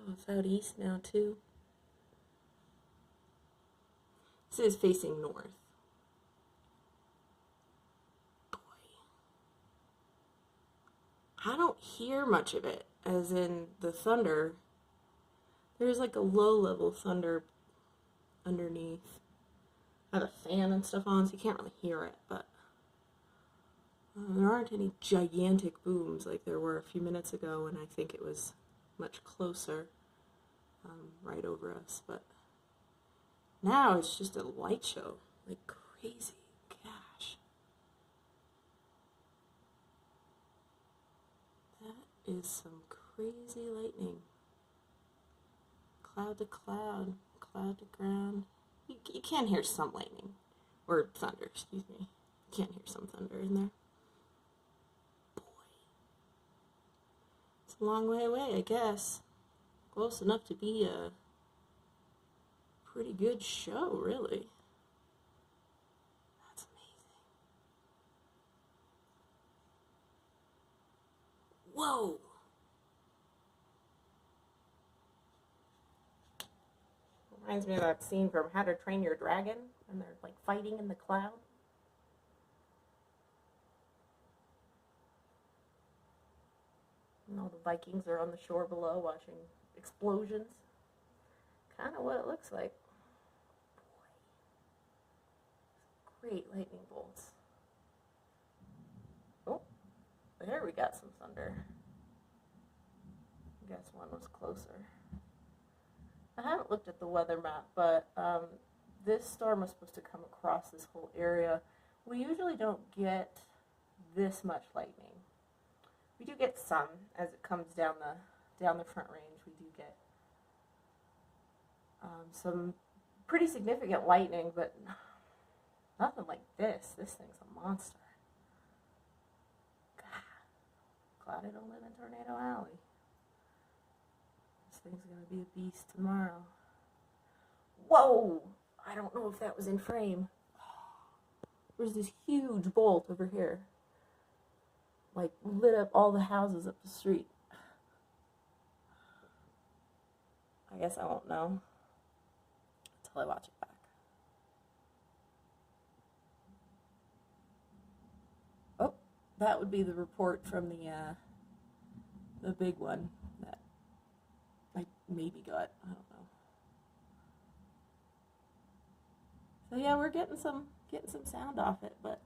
Oh, it's out east now too. This is facing north. Boy. I don't hear much of it, as in the thunder. There's like a low level thunder underneath. I have a fan and stuff on, so you can't really hear it, but there aren't any gigantic booms like there were a few minutes ago, and I think it was much closer right over us. But now it's just a light show, like crazy. Gosh. That is some crazy lightning. Cloud to cloud, cloud to ground. You can hear some lightning, or thunder, excuse me. You can hear some thunder in there. Boy. It's a long way away, I guess. Close enough to be a pretty good show, really. That's amazing. Whoa! Reminds me of that scene from How to Train Your Dragon, and they're like fighting in the cloud. And all the Vikings are on the shore below watching explosions. Kind of what it looks like. Boy. Great lightning bolts. Oh, there we got some thunder. I guess one was closer. I haven't looked at the weather map, but this storm was supposed to come across this whole area. We usually don't get this much lightning. We do get some as it comes down the Front Range. We do get some pretty significant lightning, but nothing like this. This thing's a monster. God, glad I don't live in Tornado Alley. This thing's going to be a beast tomorrow. Whoa! I don't know if that was in frame. There's this huge bolt over here. Like, lit up all the houses up the street. I guess I won't know until I watch it back. Oh, that would be the report from the big one that I maybe got. I don't know. So yeah, we're getting some sound off it, but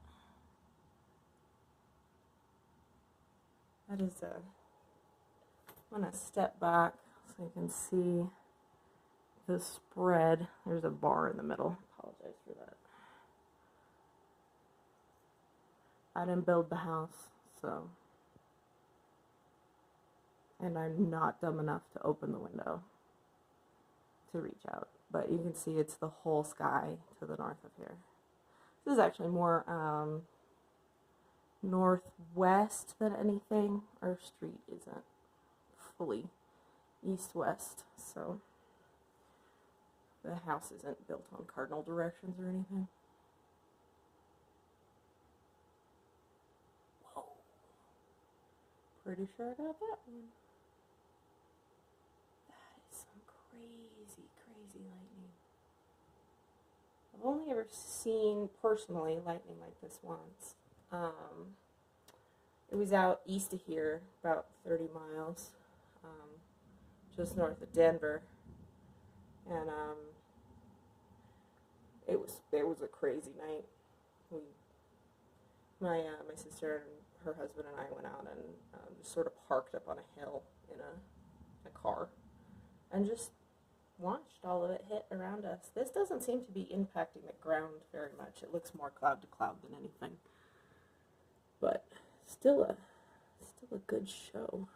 that is I'm gonna step back so you can see the spread. There's a bar in the middle. Apologize for that. I didn't build the house, so, and I'm not dumb enough to open the window to reach out. But you can see it's the whole sky to the north of here. This is actually more northwest than anything. Our street isn't fully east-west, so the house isn't built on cardinal directions or anything. Whoa. Pretty sure I got that one. That is some crazy, crazy lightning. I've only ever seen, personally, lightning like this once. It was out east of here, about 30 miles, just north of Denver, and it was a crazy night. My sister and her husband and I went out and just sort of parked up on a hill in a car, and just watched all of it hit around us. This doesn't seem to be impacting the ground very much. It looks more cloud to cloud than anything, but still a good show.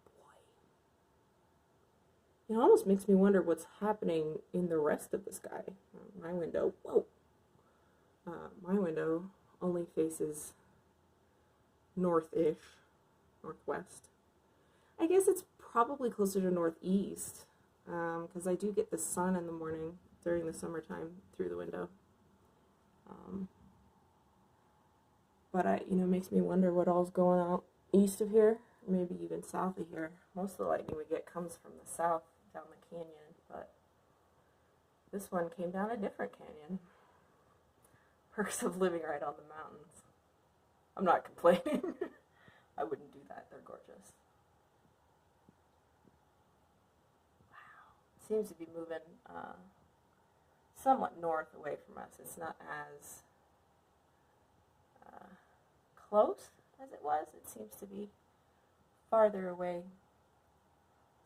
Boy. It almost makes me wonder what's happening in the rest of the sky. My window, whoa. My window only faces north-ish, northwest. I guess it's probably closer to northeast, because I do get the sun in the morning during the summertime through the window. But it makes me wonder what all's going out east of here. maybe even south of here. Most of the lightning we get comes from the south, down the canyon, but this one came down a different canyon. Perks of living right on the mountains. I'm not complaining. I wouldn't do that. They're gorgeous. Wow. Seems to be moving somewhat north away from us. It's not as close as it was. It seems to be farther away.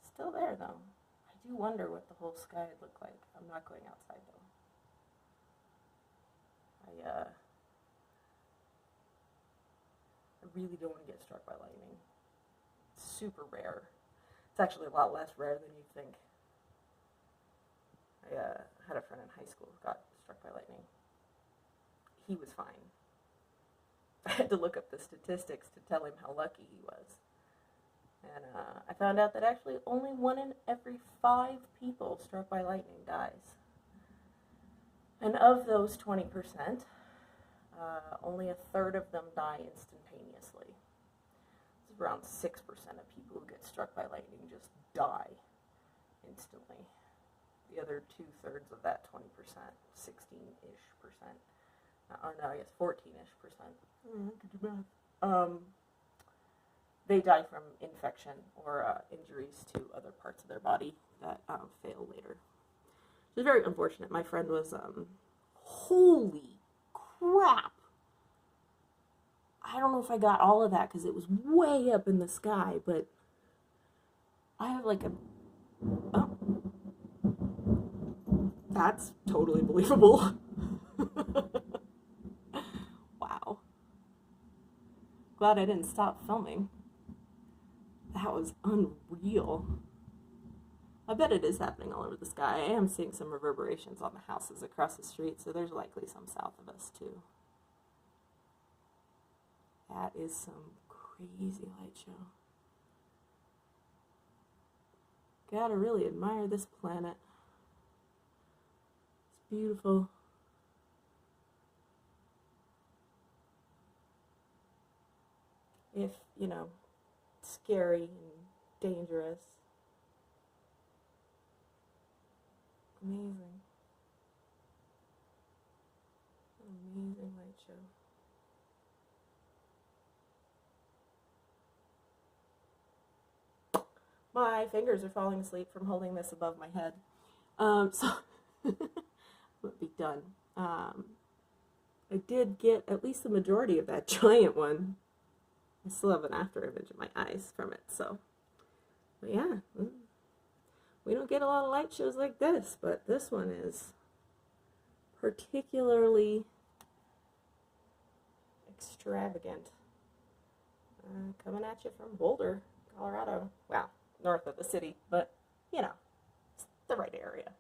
Still there, though. I do wonder what the whole sky would look like. I'm not going outside, though. I really don't want to get struck by lightning. It's super rare. It's actually a lot less rare than you'd think. I had a friend in high school who got struck by lightning. He was fine. I had to look up the statistics to tell him how lucky he was. And I found out that actually only 1 in every 5 people struck by lightning dies. And of those 20%, only a third of them die instantaneously. It's around 6% of people who get struck by lightning just die instantly. The other 2/3 of that 20%, 16-ish percent, or no, I guess 14-ish percent, they die from infection or injuries to other parts of their body that fail later. It was very unfortunate. My friend was, holy crap. I don't know if I got all of that because it was way up in the sky, but I have like oh, that's totally believable. Wow. Glad I didn't stop filming. That was unreal. I bet it is happening all over the sky. I am seeing some reverberations on the houses across the street, so there's likely some south of us too. That is some crazy light show. Gotta really admire this planet. It's beautiful. If, scary and dangerous. Amazing. Amazing light show. My fingers are falling asleep from holding this above my head. So we'll be done. I did get at least the majority of that giant one. I still have an after image of my eyes from it, so. But yeah, we don't get a lot of light shows like this, but this one is particularly extravagant. Coming at you from Boulder, Colorado. Wow, north of the city, but, it's the right area.